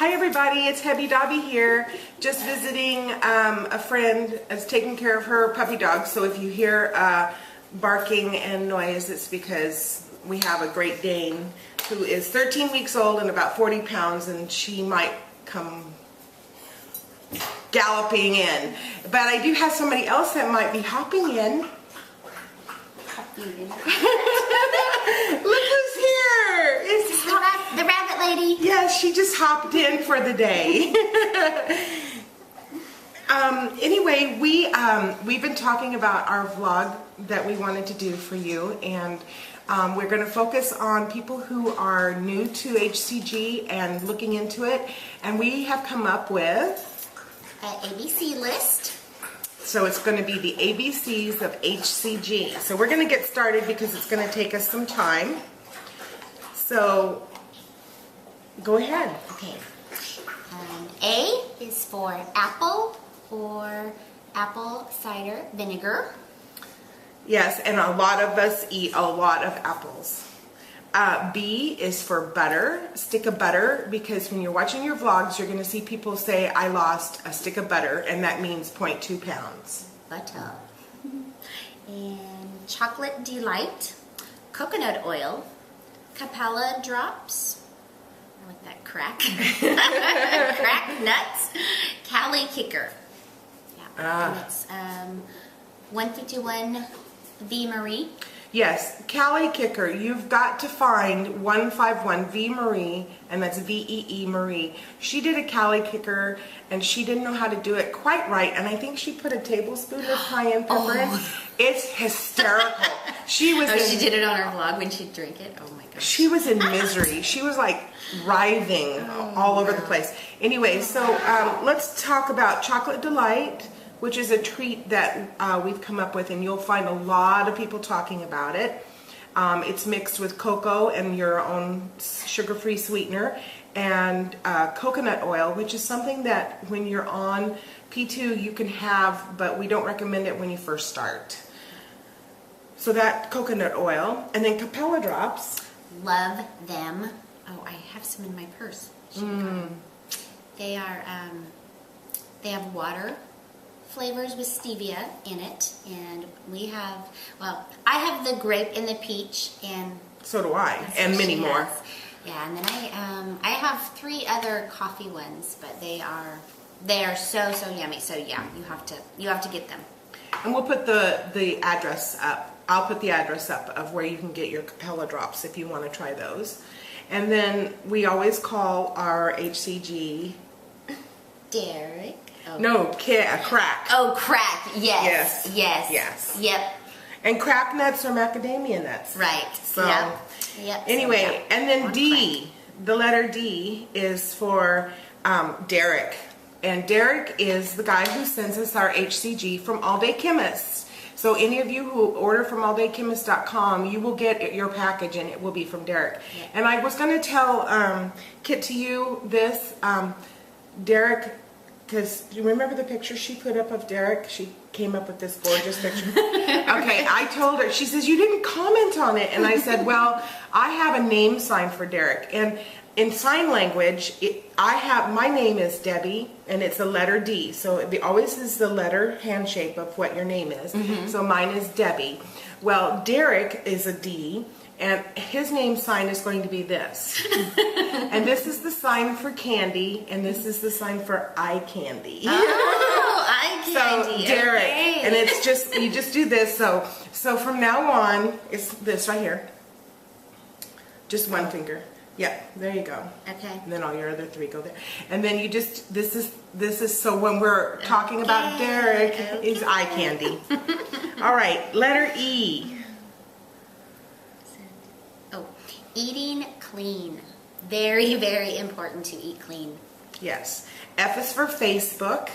Hi everybody, it's HebbieDobby here, just visiting a friend that's taking care of her puppy dog. So if you hear barking and noise, it's because we have a Great Dane who is 13 weeks old and about 40 pounds, and she might come galloping in. But I do have somebody else that might be hopping in. Look who's here! It's the rabbit lady. Yes, she just hopped in for the day. Anyway, we've been talking about our vlog that we wanted to do for you, and we're going to focus on people who are new to HCG and looking into it, and we have come up with an ABC list. So it's going to be the ABCs of HCG. So we're going to get started because it's going to take us some time. So go ahead. Okay. A is for apple or apple cider vinegar. Yes, and a lot of us eat a lot of apples. B is for butter, stick of butter, because when you're watching your vlogs, you're going to see people say, I lost a stick of butter, and that means 0.2 pounds. Butter. And chocolate delight, coconut oil, Capella drops, I like that crack, crack nuts, CaliSouthernDiva. Yeah, and it's 151 V Marie. Yes, CaliSouthernDiva, you've got to find 151 V Marie, and that's VEE Marie. She did a CaliSouthernDiva, and she didn't know how to do it quite right, and I think she put a tablespoon of cayenne pepper in. It's hysterical. She was. She did it on her vlog when she'd drink it. Oh my gosh. She was in misery. She was like writhing all over the place. Anyway, so let's talk about Chocolate Delight, which is a treat that we've come up with, and you'll find a lot of people talking about it. It's mixed with cocoa and your own sugar-free sweetener, and coconut oil, which is something that when you're on P2 you can have, but we don't recommend it when you first start. So that coconut oil, and then Capella drops. Love them. Oh, I have some in my purse. They are. They have water flavors with stevia in it, and we have, well, I have the grape and the peach, and so do I, and many more. Yeah, and then I have 3 other coffee ones, but they are so yummy. So yeah, you have to get them. And we'll put the address up. I'll put the address up of where you can get your Capella drops if you want to try those. And then we always call our HCG Derek. Oh. No, crack. Oh, crack. Yes. Yep. And crack nuts are macadamia nuts. Right. So, yep. Anyway, so, and then D, the letter D is for Derek. And Derek is the guy who sends us our HCG from All Day Chemists. So any of you who order from alldaychemist.com, you will get your package, and it will be from Derek. Yep. And I was going to tell Kit to you this, Derek, because do you remember the picture she put up of Derek? She came up with this gorgeous picture. Okay, I told her, she says, you didn't comment on it. And I said, well, I have a name sign for Derek. And in sign language, my name is Debbie, and it's a letter D. So it always is the letter hand shape of what your name is. So mine is Debbie. Well, Derek is a D, and his name sign is going to be this. And this is the sign for candy, and this is the sign for eye candy. Oh, eye candy. So Derek, okay. And it's just, you just do this. So from now on, it's this right here. Just one finger. Yeah, there you go. Okay. And then all your other 3 go there. And then you just, this is so when we're talking about Derek, is eye candy. All right, letter E. Oh, eating clean. Very, very important to eat clean. Yes. F is for Facebook.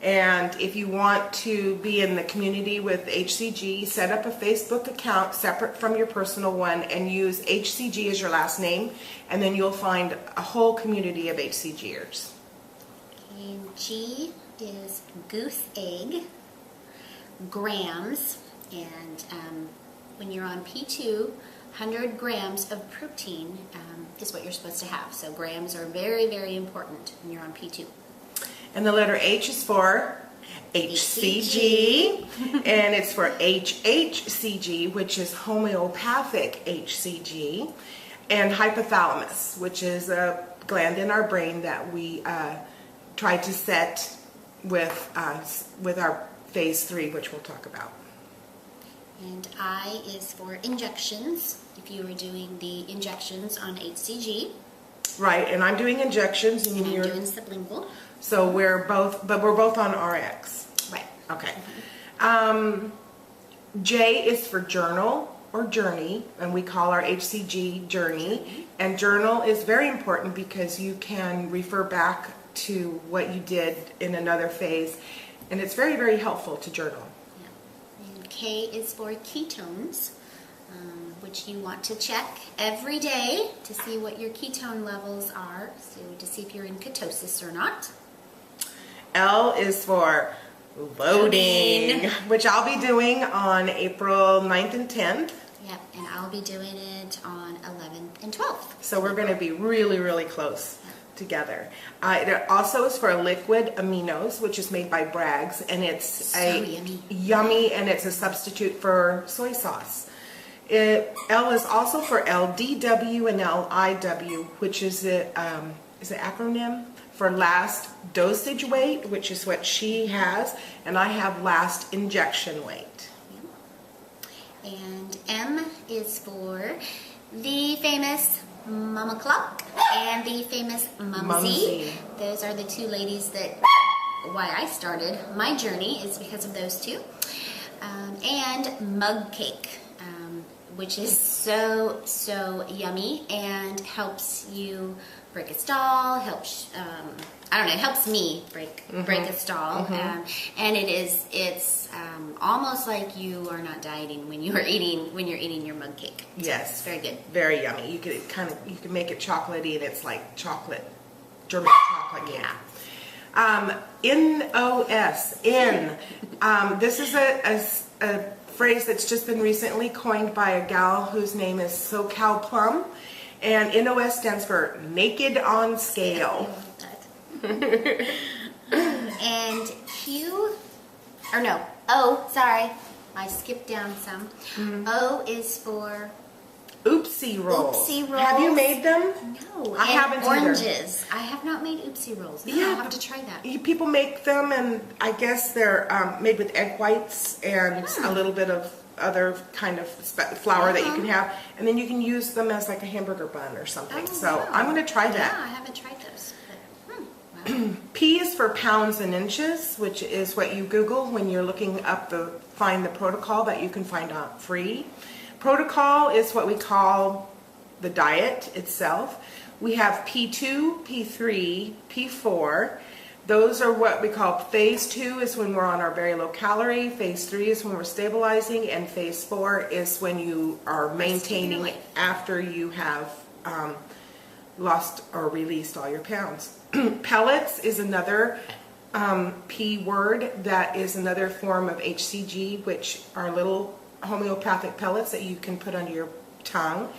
And if you want to be in the community with HCG, set up a Facebook account separate from your personal one and use HCG as your last name, and then you'll find a whole community of HCGers. And G is goose egg, grams, and when you're on P2, 100 grams of protein is what you're supposed to have. So grams are very, very important when you're on P2. And the letter H is for HCG, and it's for HhCG, which is homeopathic HCG, and hypothalamus, which is a gland in our brain that we try to set with our phase 3, which we'll talk about. And I is for injections, if you were doing the injections on HCG. Right, and I'm doing injections, and And I'm you're doing sublingual. so we're both on RX. Right. Okay. J is for journal or journey, and we call our HCG journey. And journal is very important because you can refer back to what you did in another phase, and it's very, very helpful to journal. Yeah. And K is for ketones, which you want to check every day to see what your ketone levels are, so to see if you're in ketosis or not. L is for loading, which I'll be doing on April 9th and 10th. Yep, and I'll be doing it on 11th and 12th. So we're going to be really, really close together. It also is for liquid aminos, which is made by Bragg's, and it's yummy, and it's a substitute for soy sauce. L is also for LDW and LIW, which is an acronym for last dosage weight, which is what she has, and I have last injection weight. And M is for the famous Mamaclok and the famous Mumzeeee. Those are the two ladies that, why I started my journey is because of those two. And mug cake, which is so, so yummy and helps you break a stall, helps, I don't know, it helps me break a stall. And it's almost like you are not dieting when you're eating your mug cake. Yes. It's very good. Very yummy. You can make it chocolatey, and it's like chocolate, German chocolate cake. Yeah. NOS, N. This is a phrase that's just been recently coined by a gal whose name is SoCalPlum, and NOS stands for Naked on Scale. And O, sorry, I skipped down some. O is for Oopsie rolls. Oopsie rolls. Have you made them? No. I haven't either. Oranges. I have not made oopsie rolls. No, I'll have to try that. People make them, and I guess they're made with egg whites and a little bit of other kind of flour that you can have, and then you can use them as like a hamburger bun or something. So I'm going to try that. Yeah, I haven't tried those. But, wow. P is for pounds and inches, which is what you Google when you're looking up find the protocol that you can find out free. Protocol is what we call the diet itself. We have P2, P3, P4. Those are what we call phase 2 is when we're on our very low calorie. Phase 3 is when we're stabilizing, and phase 4 is when you are maintaining after you have lost or released all your pounds. Pellets is another P word that is another form of HCG, which are little homeopathic pellets that you can put under your tongue.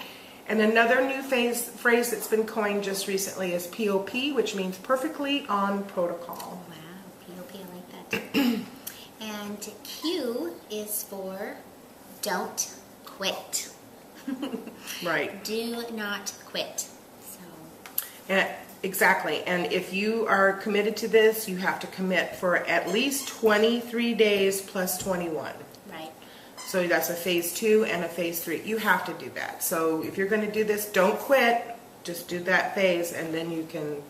And another new phrase that's been coined just recently is POP, which means perfectly on protocol. Wow, POP, I like that too. And Q is for don't quit. Right. Do not quit. So. Exactly. And if you are committed to this, you have to commit for at least 23 days plus 21. Right. So that's a phase 2 and a phase 3. You have to do that. So if you're going to do this, don't quit. Just do that phase, and then you can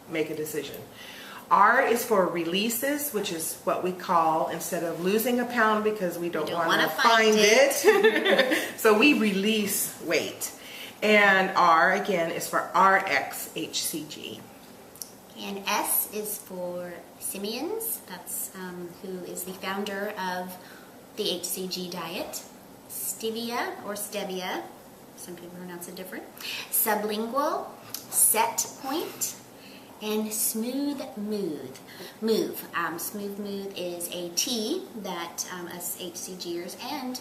make a decision. R is for releases, which is what we call, instead of losing a pound because we don't want to find it. So we release weight. And R, again, is for RxHCG. And S is for Simeons. That's who is the founder of the HCG diet. Stevia or Stevia, some people pronounce it different. Sublingual, Set Point, and Smooth Move. Smooth Move is a tea that us HCGers and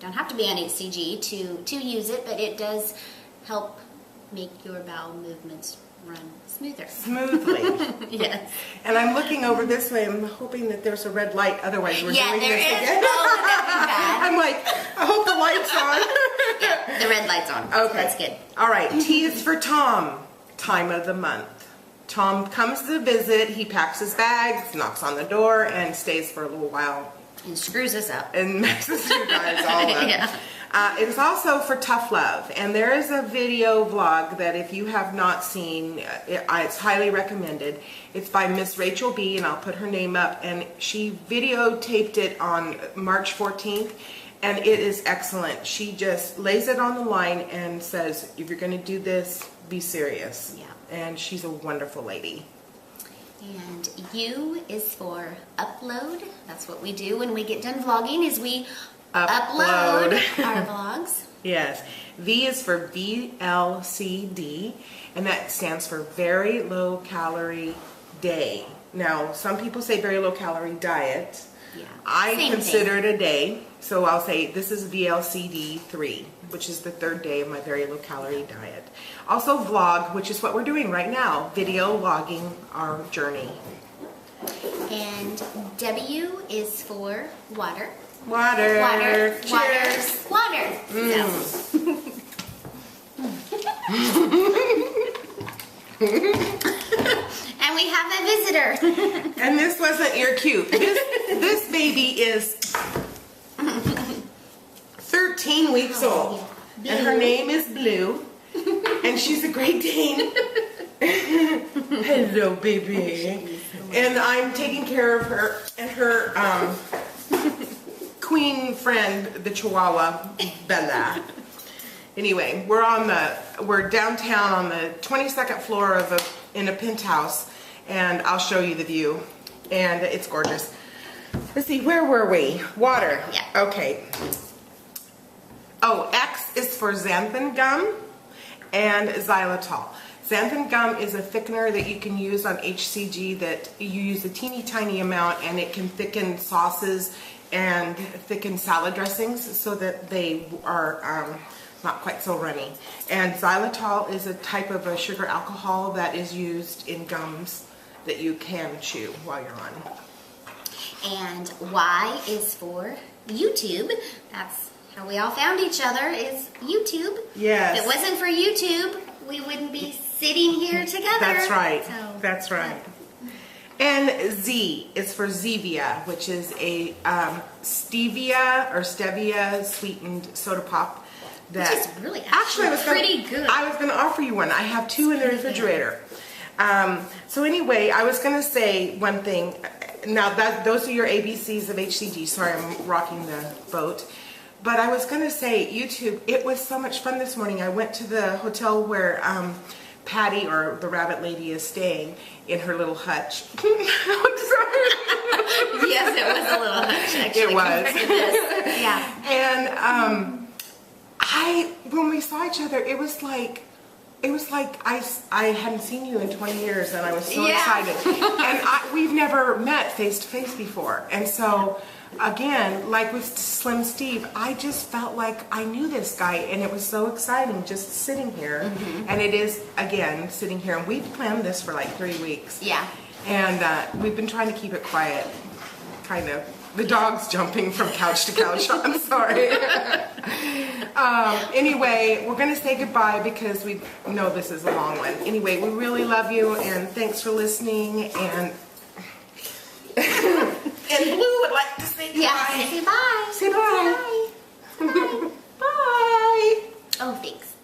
don't have to be on HCG to use it, but it does help make your bowel movements run smoother. Smoothly. Yes. And I'm looking over this way. I'm hoping that there's a red light. Otherwise, we're doing there this is. again. Oh, that'd be bad. I'm like, I hope the light's on. Yeah, the red light's on. Okay. That's good. All right. T is for Tom. Time of the month. Tom comes to visit. He packs his bags, knocks on the door, and stays for a little while. And screws us up. And messes you guys all up. Yeah. It is also for tough love, and there is a video vlog that if you have not seen, it's highly recommended. It's by MsRachelB, and I'll put her name up, and she videotaped it on March 14th, and it is excellent. She just lays it on the line and says, if you're going to do this, be serious. Yeah. And she's a wonderful lady. And U is for upload. That's what we do when we get done vlogging, is we upload our vlogs. Yes. V is for VLCD, and that stands for very low calorie day. Now, some people say very low calorie diet. Yeah. I Same consider it a day, so I'll say this is VLCD 3, which is the third day of my very low calorie diet. Also vlog, which is what we're doing right now, video logging our journey. And W is for water. Water. Water. Cheers. Water. So. And we have a visitor. And this wasn't your cute. This baby is 13 weeks old. And her name is Blue. And she's a Great Dane. Hello, baby. And I'm taking care of her and her queen friend, the Chihuahua, Bella. Anyway, we're downtown on the 22nd floor in a penthouse, and I'll show you the view. And it's gorgeous. Let's see, where were we? Water. Yeah. Okay. Oh, X is for xanthan gum and xylitol. Xanthan gum is a thickener that you can use on HCG that you use a teeny tiny amount, and it can thicken sauces and thicken salad dressings so that they are not quite so runny. And xylitol is a type of a sugar alcohol that is used in gums that you can chew while you're on. And Y is for YouTube. That's how we all found each other, is YouTube. Yes. If it wasn't for YouTube, we wouldn't be sitting here together. That's right. So, That's right. And Z is for Zevia, which is a stevia sweetened soda pop. That is really actually pretty good. I was going to offer you one. I have two in the refrigerator. So anyway, I was going to say one thing. Now those are your ABCs of HCG. Sorry, I'm rocking the boat. But I was going to say YouTube. It was so much fun this morning. I went to the hotel where Patty, or the rabbit lady, is staying in her little hutch. I'm sorry. Yes, it was a little hutch, actually. It was. Yeah. And when we saw each other, it was like I hadn't seen you in 20 years, and I was so excited. And we've never met face to face before, and so again, like with Slim Steve, I just felt like I knew this guy, and it was so exciting just sitting here. Mm-hmm. And it is, again, sitting here, and we've planned this for like 3 weeks. Yeah. And we've been trying to keep it quiet, kind of. The dog's jumping from couch to couch. I'm sorry. Anyway, we're going to say goodbye because we know this is a long one. Anyway, we really love you, and thanks for listening. And Blue would like to say goodbye. Yeah, say bye. Say bye. Bye. Bye. Oh, thanks.